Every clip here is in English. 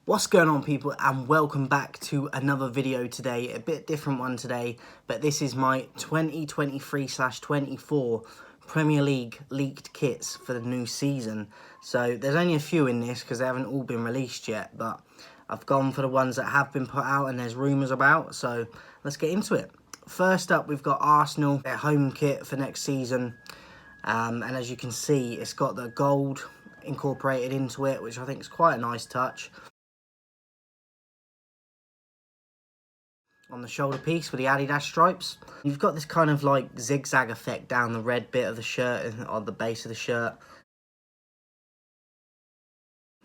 What's going on, people, and welcome back to another video today. A bit different one today, but this is my 2023/24 Premier League leaked kits for the new season. So there's only a few in this because they haven't all been released yet, but I've gone for the ones that have been put out and there's rumours about, so let's get into it. First up, we've got Arsenal, their home kit for next season. And as you can see, it's got the gold incorporated into it, which I think is quite a nice touch. On the shoulder piece with the Adidas stripes, you've got this kind of like zigzag effect down the red bit of the shirt and on the base of the shirt,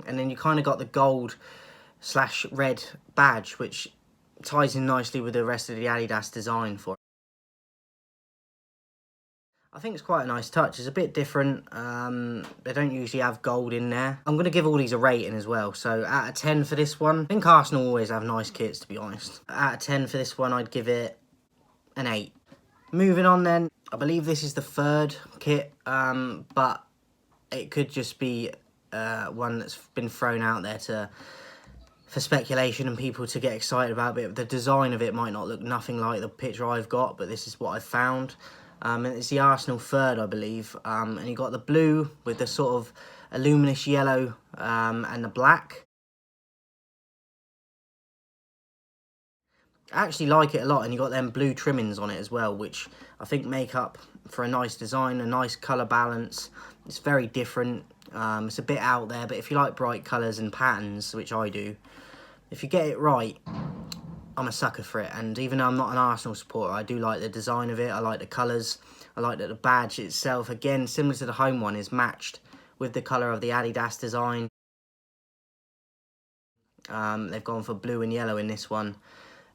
and then you kind of got the gold slash red badge, which ties in nicely with the rest of the Adidas design for it. I think it's quite a nice touch. It's a bit different. They don't usually have gold in there. I'm going to give all these a rating as well. So out of 10 for this one. I think Arsenal always have nice kits, to be honest. Out of 10 for this one, I'd give it an 8. Moving on then, I believe this is the third kit, but it could just be one that's been thrown out there for speculation and people to get excited about it. The design of it might not look nothing like the picture I've got, but this is what I've found. And it's the Arsenal third, I believe. And you got the blue with the sort of luminous yellow and the black. I actually like it a lot, and you got them blue trimmings on it as well, which I think make up for a nice design, a nice colour balance. It's very different. It's a bit out there, but if you like bright colours and patterns, which I do, if you get it right, I'm a sucker for it. And even though I'm not an Arsenal supporter, I do like the design of it. I like the colours. I like that the badge itself, again, similar to the home one, is matched with the colour of the Adidas design. They've gone for blue and yellow in this one.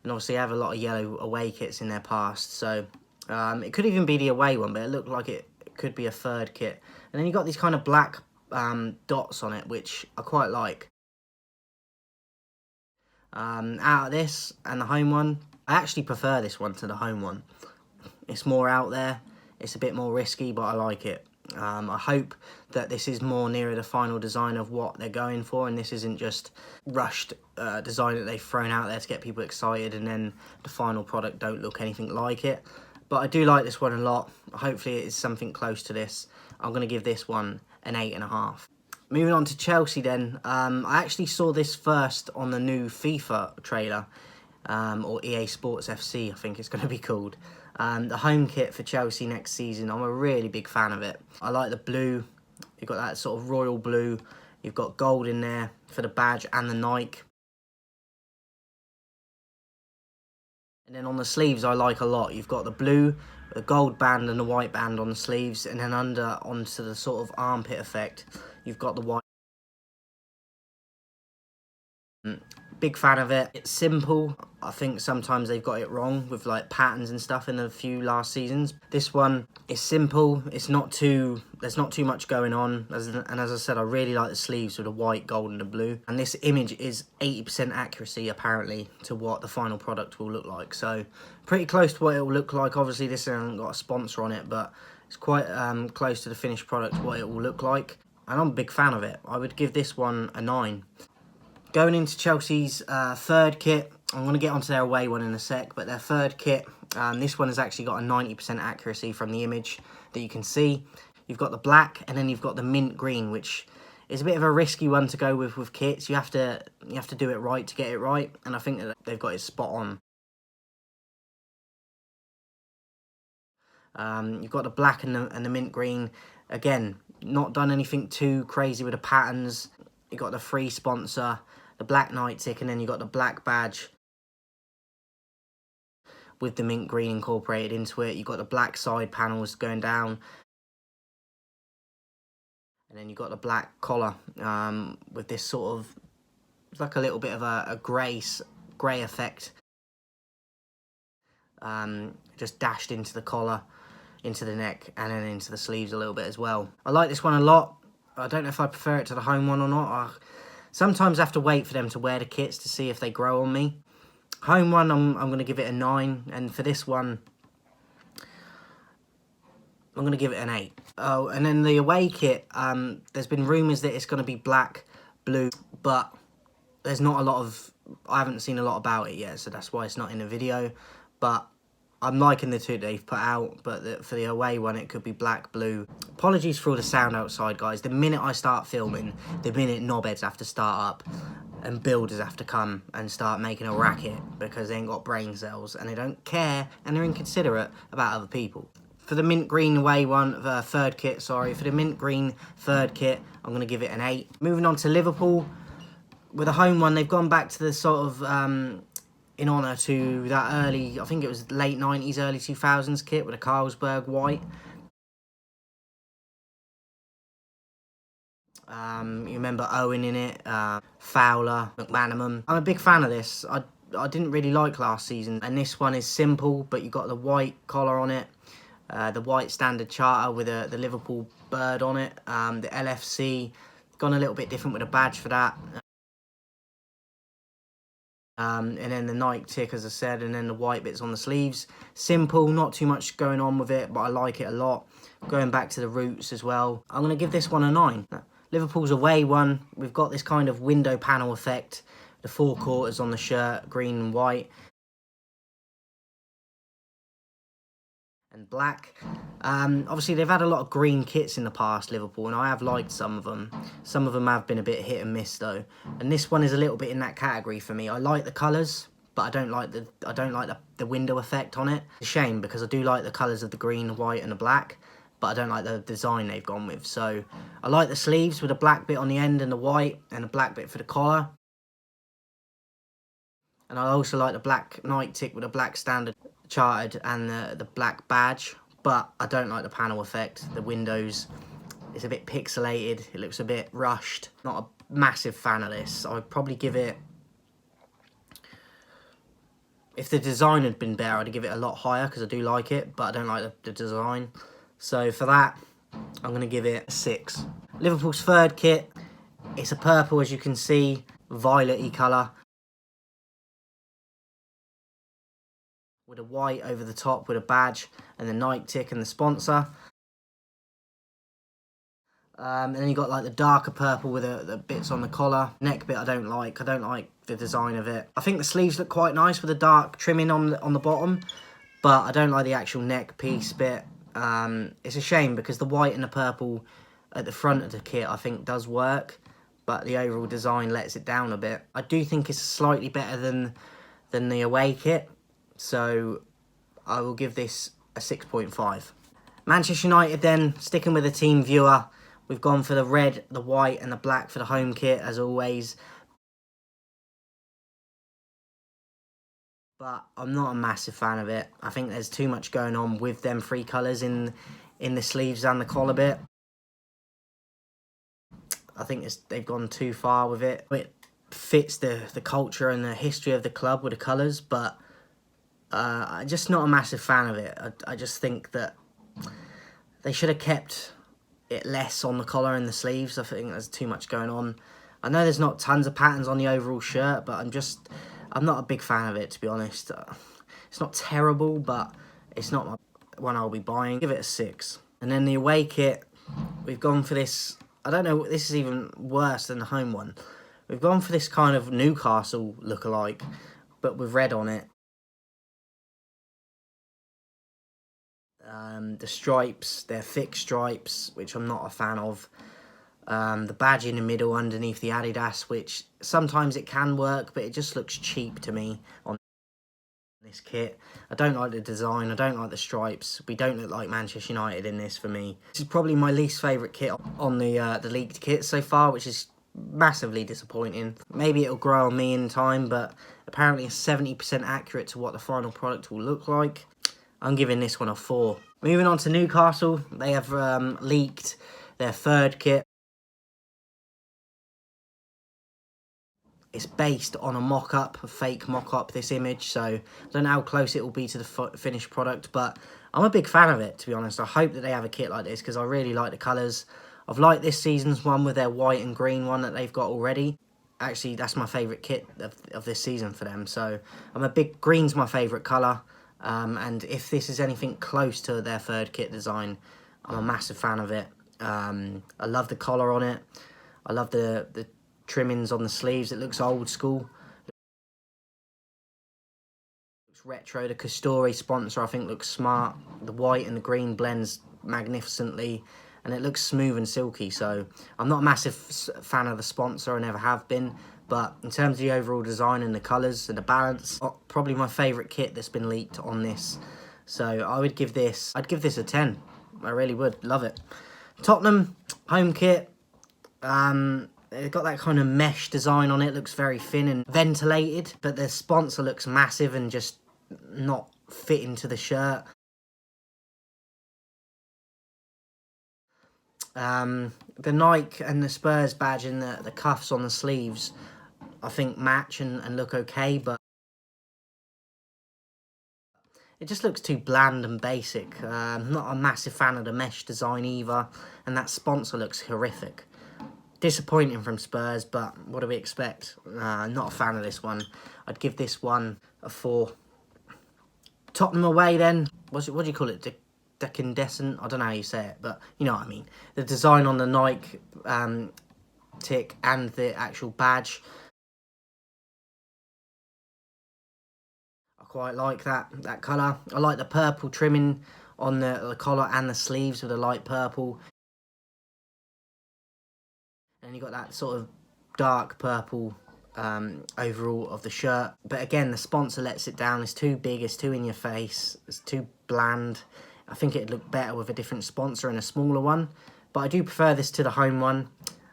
And obviously, they have a lot of yellow away kits in their past. So it could even be the away one, but it looked like it could be a third kit. And then you got these kind of black dots on it, which I quite like. Out of this and the home one, I actually prefer this one to the home one. It's more out there, it's a bit more risky, but I like it. I hope that this is more nearer the final design of what they're going for, and this isn't just rushed design that they've thrown out there to get people excited and then the final product don't look anything like it. But I do like this one a lot. Hopefully it is something close to this. I'm going to give this one an 8.5. Moving on to Chelsea then, I actually saw this first on the new FIFA trailer, or EA Sports FC, I think it's going to be called. The home kit for Chelsea next season, I'm a really big fan of it. I like the blue, you've got that sort of royal blue, you've got gold in there for the badge and the Nike. And then on the sleeves, I like a lot. You've got the blue, the gold band and the white band on the sleeves, and then under onto the sort of armpit effect, you've got the white. Big fan of it. It's simple. I think sometimes they've got it wrong with like patterns and stuff in the few last seasons. This one is simple. It's not too, there's not too much going on. And as I said, I really like the sleeves with the white, gold and the blue. And this image is 80% accuracy apparently to what the final product will look like. So pretty close to what it will look like. Obviously this hasn't got a sponsor on it, but it's quite close to the finished product, what it will look like. And I'm a big fan of it. I would give this one a 9. Going into Chelsea's third kit, I'm going to get onto their away one in a sec, but their third kit, this one has actually got a 90% accuracy from the image that you can see. You've got the black, and then you've got the mint green, which is a bit of a risky one to go with kits. You have to do it right to get it right, and I think that they've got it spot on. You've got the black and the mint green. Again, not done anything too crazy with the patterns. You've got the free sponsor, the black Nike tick, and then you got the black badge with the mint green incorporated into it. You've got the black side panels going down, and then you've got the black collar with this sort of, it's like a little bit of a grey effect, just dashed into the collar, into the neck, and then into the sleeves a little bit as well. I like this one a lot. I don't know if I prefer it to the home one or not. I sometimes have to wait for them to wear the kits to see if they grow on me. Home one, I'm going to give it a 9. And for this one, I'm going to give it an 8. Oh, and then the away kit, there's been rumours that it's going to be black, blue, but there's not a lot of, I haven't seen a lot about it yet, so that's why it's not in the video. But I'm liking the two they've put out, but for the away one, it could be black, blue. Apologies for all the sound outside, guys. The minute I start filming, the minute knobheads have to start up and builders have to come and start making a racket because they ain't got brain cells and they don't care and they're inconsiderate about other people. For the mint green away one, third kit, sorry. For the mint green third kit, I'm going to give it an 8. Moving on to Liverpool. With the home one, they've gone back to the sort of, in honour to that early, I think it was late 90s, early 2000s kit with a Carlsberg white. You remember Owen in it, Fowler, McManaman. I'm a big fan of this. I didn't really like last season, and this one is simple, but you got the white collar on it, the white standard charter with the Liverpool bird on it, the LFC, gone a little bit different with a badge for that. And then the Nike tick, as I said, and then the white bits on the sleeves. Simple, not too much going on with it, but I like it a lot. Going back to the roots as well. I'm going to give this one a 9. Liverpool's away one, we've got this kind of window panel effect. The 4 quarters on the shirt, green and white. And black. Obviously, they've had a lot of green kits in the past, Liverpool, and I have liked some of them. Some of them have been a bit hit and miss, though. And this one is a little bit in that category for me. I like the colours, but I don't like the window effect on it. It's a shame because I do like the colours of the green, the white, and the black, but I don't like the design they've gone with. So I like the sleeves with a black bit on the end and the white, and a black bit for the collar. And I also like the black Nike tick with a black standard chartered and the black badge, but I don't like the panel effect. The windows, it's a bit pixelated, it looks a bit rushed. Not a massive fan of this. I would probably give it, if the design had been better, I'd give it a lot higher because I do like it, but I don't like the design. So for that, I'm going to give it a 6. Liverpool's third kit, it's a purple, as you can see, violet-y colour, with a white over the top with a badge and the Nike tick and the sponsor. And then you got like the darker purple with the bits on the collar. Neck bit I don't like the design of it. I think the sleeves look quite nice with the dark trimming on the bottom, but I don't like the actual neck piece bit. It's a shame because the white and the purple at the front of the kit I think does work, but the overall design lets it down a bit. I do think it's slightly better than the away kit, so I will give this a 6.5. Manchester United then, sticking with the team viewer, we've gone for the red, the white and the black for the home kit as always. But I'm not a massive fan of it. I think there's too much going on with them 3 colours in the sleeves and the collar bit. I think they've gone too far with it. It fits the culture and the history of the club with the colours, but I'm just not a massive fan of it. I just think that they should have kept it less on the collar and the sleeves. I think there's too much going on. I know there's not tons of patterns on the overall shirt, but I'm not a big fan of it, to be honest. It's not terrible, but it's not one I'll be buying. Give it a 6. And then the away kit, we've gone for this, I don't know, this is even worse than the home one. We've gone for this kind of Newcastle lookalike, but with red on it. The stripes, they're thick stripes, which I'm not a fan of. The badge in the middle underneath the Adidas, which sometimes it can work, but it just looks cheap to me on this kit. I don't like the design, I don't like the stripes. We don't look like Manchester United in this for me. This is probably my least favourite kit on the leaked kit so far, which is massively disappointing. Maybe it'll grow on me in time, but apparently it's 70% accurate to what the final product will look like. I'm giving this one a 4. Moving on to Newcastle, they have leaked their third kit. It's based on a mock-up, a fake mock-up, this image, so I don't know how close it will be to the finished product, but I'm a big fan of it, to be honest. I hope that they have a kit like this, because I really like the colours. I've liked this season's one with their white and green one that they've got already. Actually, that's my favourite kit of this season for them, so green's my favourite colour, and if this is anything close to their third kit design, I'm a massive fan of it. I love the collar on it. I love the trimmings on the sleeves. It looks old school. Looks retro. The Custore sponsor, I think, looks smart. The white and the green blends magnificently, and it looks smooth and silky. So I'm not a massive fan of the sponsor, I never have been, but in terms of the overall design and the colours and the balance, probably my favourite kit that's been leaked on this. So I'd give this a 10. I really would. Love it. Tottenham home kit. It's got that kind of mesh design on it. Looks very thin and ventilated, but the sponsor looks massive and just not fitting to the shirt. The Nike and the Spurs badge and the cuffs on the sleeves, I think, match and look okay, but it just looks too bland and basic. I'm not a massive fan of the mesh design either, and that sponsor looks horrific. Disappointing from Spurs, but what do we expect? Not a fan of this one. I'd give this one a 4. Tottenham away then. What do you call it? Decandescent? I don't know how you say it, but you know what I mean. The design on the Nike tick and the actual badge. I quite like that colour. I like the purple trimming on the collar and the sleeves with the light purple. And you got that sort of dark purple overall of the shirt. But again, the sponsor lets it down. It's too big, it's too in your face, it's too bland. I think it'd look better with a different sponsor and a smaller one. But I do prefer this to the home one,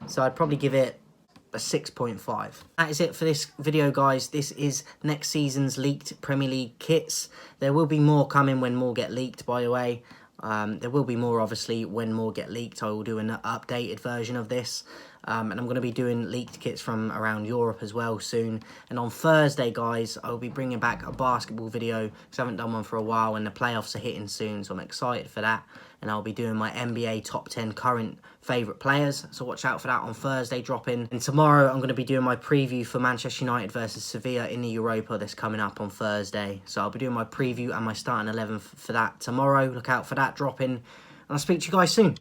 so I'd probably give it a 6.5. That is it for this video, guys. This is next season's leaked Premier League kits. There will be more coming when more get leaked, by the way. There will be more, obviously, when more get leaked. I will do an updated version of this. And I'm going to be doing leaked kits from around Europe as well soon. And on Thursday, guys, I'll be bringing back a basketball video, because I haven't done one for a while, and the playoffs are hitting soon, so I'm excited for that. And I'll be doing my NBA top 10 current favourite players, so watch out for that on Thursday dropping. And tomorrow I'm going to be doing my preview for Manchester United versus Sevilla in the Europa that's coming up on Thursday. So I'll be doing my preview and my starting 11 for that tomorrow. Look out for that dropping, and I'll speak to you guys soon.